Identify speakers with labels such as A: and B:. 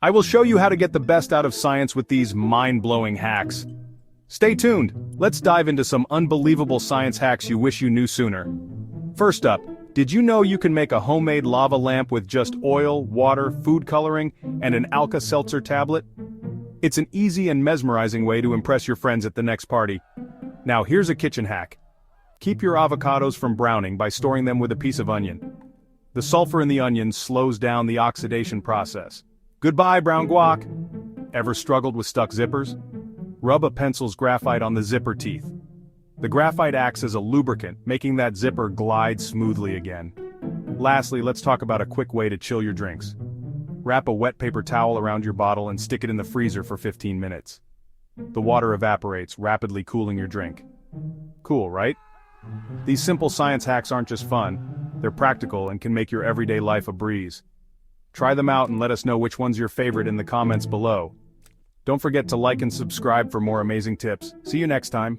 A: I will show you how to get the best out of science with these mind-blowing hacks. Stay tuned, let's dive into some unbelievable science hacks you wish you knew sooner. First up, did you know you can make a homemade lava lamp with just oil, water, food coloring, and an Alka-Seltzer tablet? It's an easy and mesmerizing way to impress your friends at the next party. Now here's a kitchen hack. Keep your avocados from browning by storing them with a piece of onion. The sulfur in the onion slows down the oxidation process. Goodbye, brown guac! Ever struggled with stuck zippers? Rub a pencil's graphite on the zipper teeth. The graphite acts as a lubricant, making that zipper glide smoothly again. Lastly, let's talk about a quick way to chill your drinks. Wrap a wet paper towel around your bottle and stick it in the freezer for 15 minutes. The water evaporates, rapidly cooling your drink. Cool, right? These simple science hacks aren't just fun, they're practical and can make your everyday life a breeze. Try them out and let us know which one's your favorite in the comments below. Don't forget to like and subscribe for more amazing tips. See you next time.